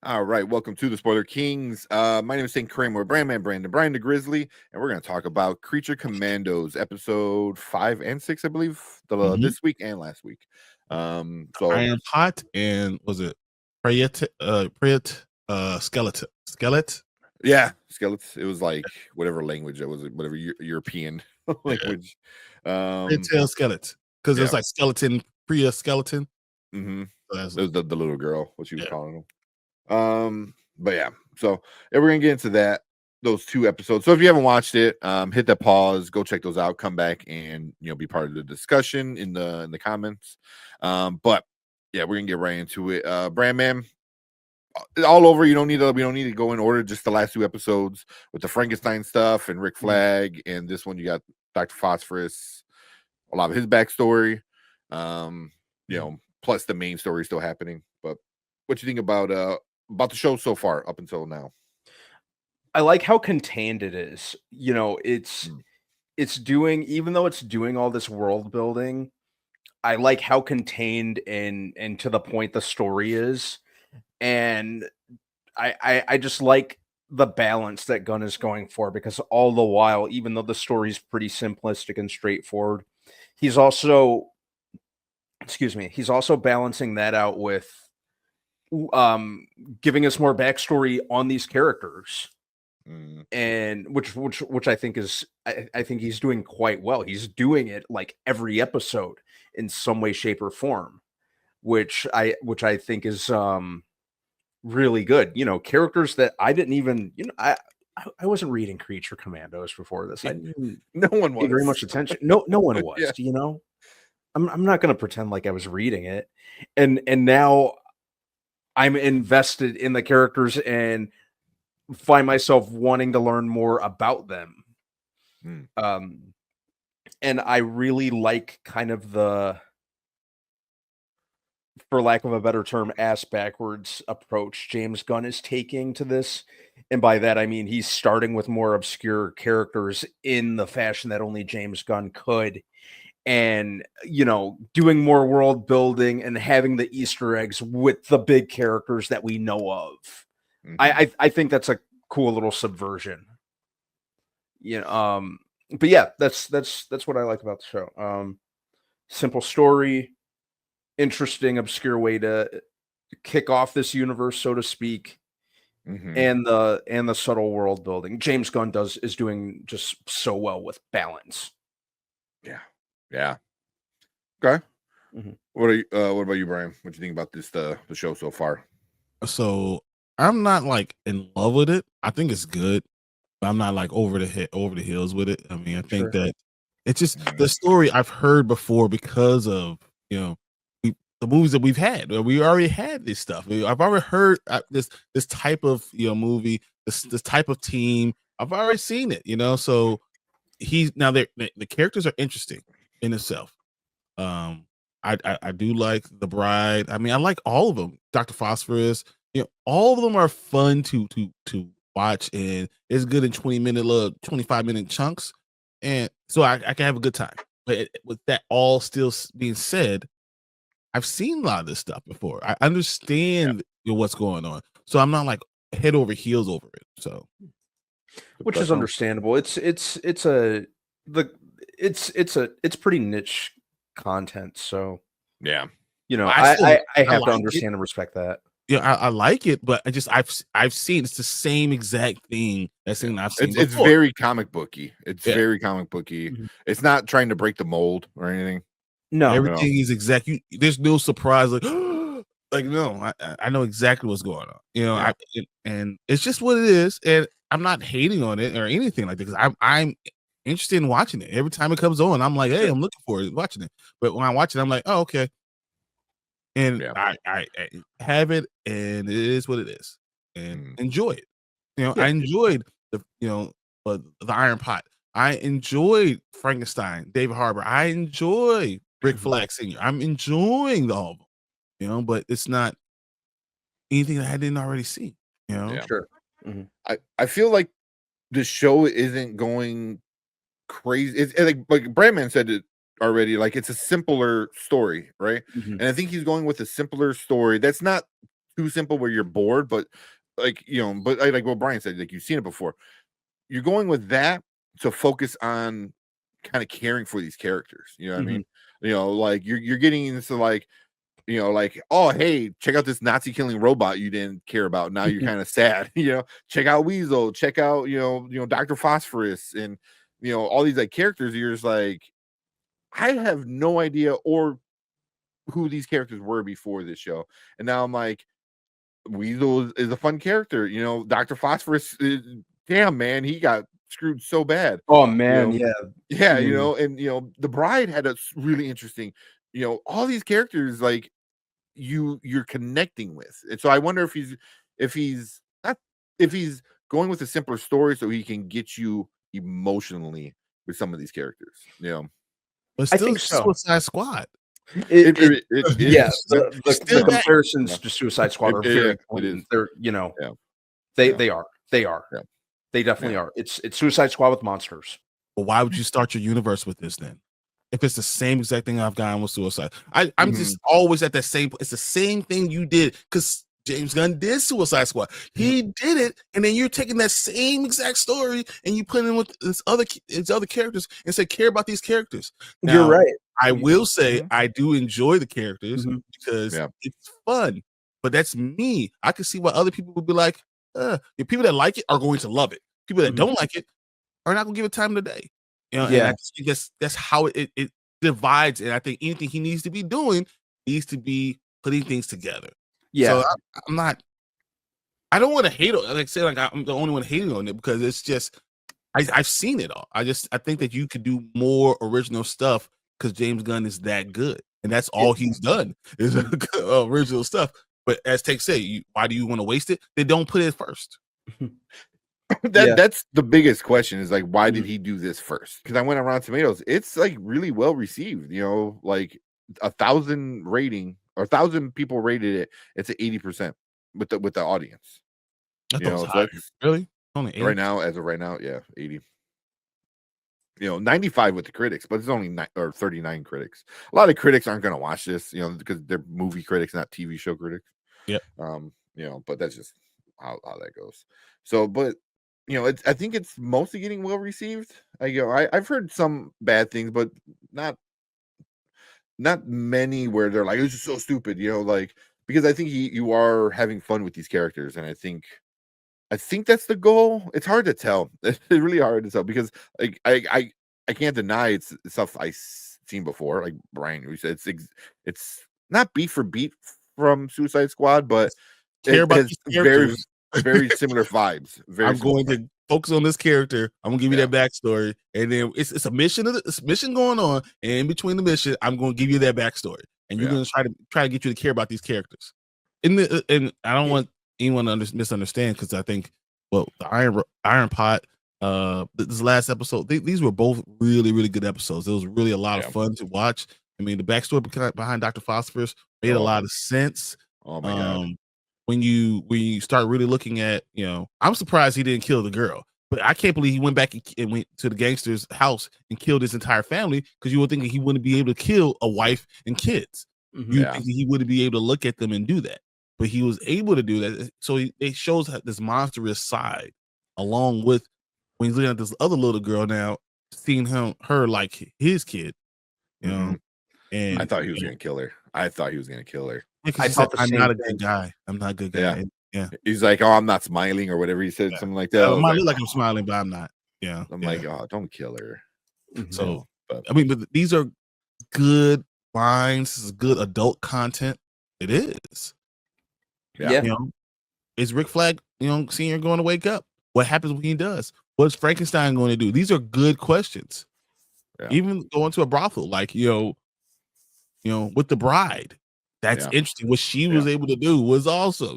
All right, welcome to the Spoiler Kings. My name is St. Kramer, Brandman, Brian the Grizzly, and we're going to talk about Creature Commandos, episode 5 and 6, I believe, Mhm. this week and last week. So Iron Pot and was it Skeleton? yeah, skeletons. It was like whatever language that was, whatever European Yeah. language. Um, Tail Skeleton. Because yeah, there's like skeleton, Priya skeleton. mm-hmm. So that's, It was the little girl, what she was yeah. calling them. But yeah, so yeah, we're gonna get into those two episodes. So if you haven't watched it, hit that pause, go check those out, come back and be part of the discussion in the comments. But yeah, we're gonna get right into it. Brandman, all over. We don't need to go in order, just the last two episodes with the Frankenstein stuff and Rick Flag, and this one you got Dr. Phosphorus, a lot of his backstory. Plus the main story still happening. But what you think about the show so far up until now? I like how contained it is. It's doing, even though it's doing all this world building, I like how contained and to the point the story is. And I just like the balance that Gunn is going for, because all the while, even though the story's pretty simplistic and straightforward, he's also he's also balancing that out with giving us more backstory on these characters. And which I think is I think he's doing quite well. He's doing it like every episode in some way, shape, or form, which I think is really good. Characters that I didn't even I wasn't reading Creature Commandos before this. I didn't No one pay very was. much attention. No one was. Yeah. I'm not going to pretend like I was reading it, and now I'm invested in the characters and find myself wanting to learn more about them. And I really like kind of the, for lack of a better term, ass backwards approach James Gunn is taking to this. And by that, I mean, he's starting with more obscure characters in the fashion that only James Gunn could. And, doing more world building and having the Easter eggs with the big characters that we know of. I think that's a cool little subversion. But yeah, that's what I like about the show. Simple story, interesting, obscure way to kick off this universe, so to speak, and the subtle world building. James Gunn is doing just so well with balance. Yeah. Okay. What about you, Brian? What do you think about this the show so far? So I'm not like in love with it. I think it's good, but I'm not like over the hills with it. I mean, I think that it's just the story I've heard before because of the movies that we've had. We already had this stuff. I've already heard this type of movie, this type of team. I've already seen it. So the characters are interesting in itself. I do like the bride. I mean, I like all of them. Dr. Phosphorus, all of them are fun to watch, and it's good in 25-minute chunks, and so I can have a good time. But with that all still being said, I've seen a lot of this stuff before. I understand what's going on, so I'm not like head over heels over it. So, which is understandable. It's pretty niche content, so yeah, I have to understand and respect that. Yeah, I like it, but I've seen it's the same exact thing I've seen it's very comic booky. It's very comic booky. It's not trying to break the mold or anything. No, everything is exact. There's no surprise. Like, like no, I know exactly what's going on. And it's just what it is. And I'm not hating on it or anything like that, because I'm interested in watching it. Every time it comes on, I'm like, hey, I'm looking forward to watching it. But when I watch it, I'm like, oh, okay. And I have it, and it is what it is, and enjoy it. I enjoyed the Iron Pot. I enjoyed Frankenstein, David Harbour. I enjoy Rick Flag Sr. I'm enjoying the album, but it's not anything that I didn't already see. Sure. I feel like the show isn't going crazy. It's like Brandman said it already. Like, it's a simpler story, right? And I think he's going with a simpler story that's not too simple where you're bored, but like but like what Brian said, like you've seen it before. You're going with that to focus on kind of caring for these characters. You know what I mean? Like you're getting into like like, oh, hey, check out this Nazi killing robot you didn't care about. Now you're kind of sad. Check out Weasel, check out, Dr. Phosphorus, and all these like characters. You're just like, I have no idea or who these characters were before this show. And now I'm like, Weasel is a fun character. Dr. Phosphorus, damn man, he got screwed so bad. Oh man, yeah, and the Bride had a really interesting, all these characters like you're connecting with. And so I wonder if he's going with a simpler story so he can get you emotionally with some of these characters. But still, I think so. Suicide Squad. Yes, the comparisons to Suicide Squad are very important. They're they are. Yeah. They definitely are. It's Suicide Squad with monsters. But why would you start your universe with this then? If it's the same exact thing I've gotten with Suicide, I'm just always at that same. It's the same thing you did because James Gunn did Suicide Squad. He did it, and then you're taking that same exact story and you put it in with his other characters and say care about these characters. Now, you're right. I will say I do enjoy the characters because it's fun. But that's me. I can see why other people would be like, the people that like it are going to love it. People that don't like it are not going to give it time of the day. And I just think that's how it divides. And I think anything he needs to be doing needs to be putting things together. Yeah. So I'm not. I don't want to hate on. Like I said, like I'm the only one hating on it because it's just I've seen it all. I think that you could do more original stuff because James Gunn is that good, and that's all he's done is original stuff. But as Take say, why do you want to waste it? Then don't put it first. That's the biggest question is like, why did he do this first? Because I went around Tomatoes, it's like really well received. Like 1,000 rating or 1,000 people rated it. It's at 80% with the audience. Really? Only 80? Right now, as of right now, 80. 95 with the critics, but it's only 39 critics. A lot of critics aren't going to watch this, because they're movie critics, not TV show critics. But that's just how that goes. So, but I think it's mostly getting well received. I've heard some bad things, but not many where they're like, it's just so stupid, like, because I think you are having fun with these characters, and I think that's the goal. It's hard to tell. It's really hard to tell because like I can't deny it's stuff I've seen before. Like Brian, we said it's not beat for beat from Suicide Squad, but care about very very similar vibes. I'm going to focus on this character. I'm gonna give you that backstory, and then it's a mission. It's mission going on, and in between the mission, I'm going to give you that backstory, and you're going to try to get you to care about these characters. And I don't want anyone to misunderstand because I think the Iron Pot, this last episode, these were both really really good episodes. It was really a lot of fun to watch. I mean, the backstory behind Dr. Phosphorus made a lot of sense. Oh my god. When you start really looking at, I'm surprised he didn't kill the girl, but I can't believe he went back and went to the gangster's house and killed his entire family because you would think he wouldn't be able to kill a wife and kids. You think he wouldn't be able to look at them and do that, but he was able to do that. So it shows this monstrous side, along with when he's looking at this other little girl now, seeing her like his kid, And I thought he was gonna kill her. I thought I'm not a good guy. I'm not a good guy. Yeah. He's like, oh, I'm not smiling or whatever he said, something like that. I might look like I'm smiling, but I'm not. Yeah. I'm like, oh, don't kill her. So, I mean, but these are good lines. This is good adult content. It is. Yeah. Is Rick Flag, Senior going to wake up? What happens when he does? What's Frankenstein going to do? These are good questions. Yeah. Even going to a brothel, like, with the Bride. That's interesting. What she was able to do was also,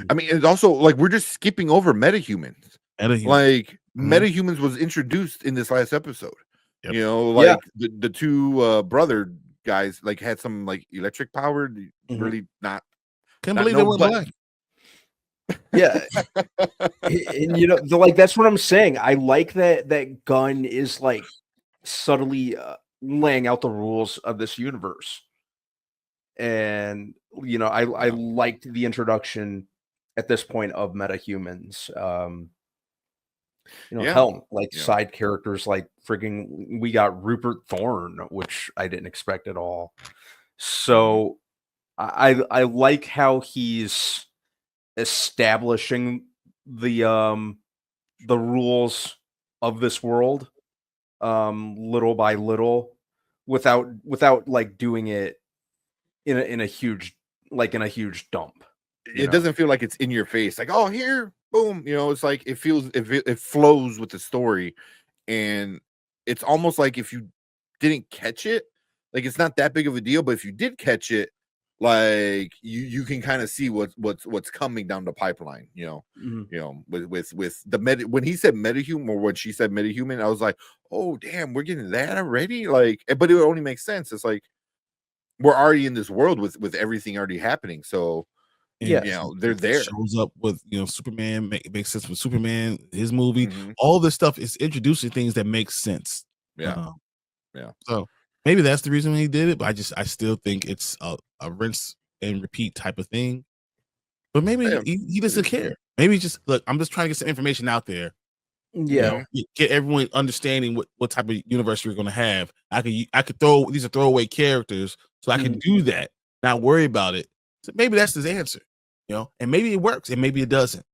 I mean, it's also like we're just skipping over metahumans. Like metahumans was introduced in this last episode. Like the two brother guys like had some like electric powered, really not. Can't believe they were black. Yeah, and like that's what I'm saying. I like that Gunn is like subtly laying out the rules of this universe. and I liked the introduction at this point of metahumans. Hell, like side characters like frigging, we got Rupert Thorne, which I didn't expect at all. So I like how he's establishing the rules of this world little by little without like doing it in a huge dump. It doesn't feel like it's in your face, like, oh, here, boom. It's like it feels, it flows with the story, and it's almost like if you didn't catch it, like it's not that big of a deal. But if you did catch it, like you can kind of see what's coming down the pipeline. With the when he said metahuman, or when she said metahuman, I was like, oh damn, we're getting that already. Like, but it only makes sense. It's like we're already in this world with everything already happening. So they're there. Shows up with Superman, makes sense with Superman, his movie. All this stuff is introducing things that make sense. Yeah. So maybe that's the reason he did it, but I still think it's a rinse and repeat type of thing. But maybe he doesn't care. Maybe just look, I'm just trying to get some information out there. Yeah. Get everyone understanding what type of universe we're gonna have. I could throw these are throwaway characters, so I can do that, not worry about it. So maybe that's his answer. And maybe it works and maybe it doesn't.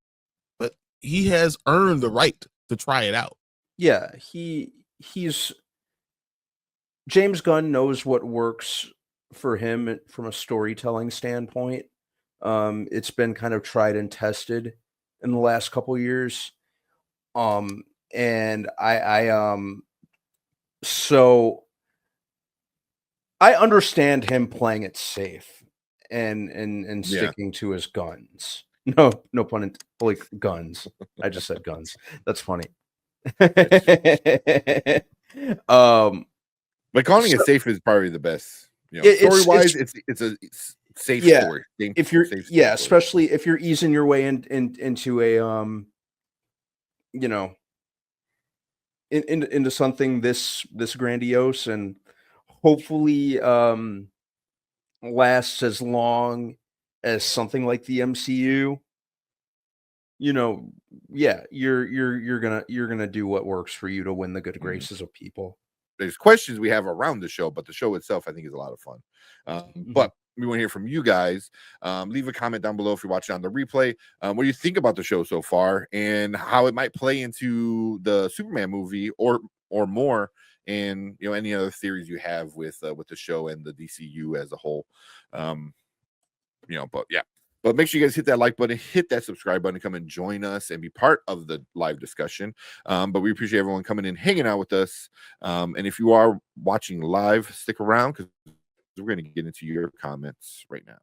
But he has earned the right to try it out. Yeah, he's James Gunn knows what works for him from a storytelling standpoint. It's been kind of tried and tested in the last couple years. And so I understand him playing it safe and sticking to his guns. No pun intended. Like guns. I just said guns. That's funny. But calling it safe is probably the best. Story wise, it's a safe story. If you're especially if you're easing your way into a into something this grandiose and hopefully lasts as long as something like the MCU. You're gonna do what works for you to win the good graces of people. There's questions we have around the show, but the show itself I think is a lot of fun. But we want to hear from you guys. Leave a comment down below if you're watching on the replay. What do you think about the show so far, and how it might play into the Superman movie or more, and any other theories you have with the show and the DCU as a whole. But make sure you guys hit that like button, hit that subscribe button, come and join us and be part of the live discussion. But we appreciate everyone coming in, hanging out with us. And if you are watching live, stick around because we're going to get into your comments right now.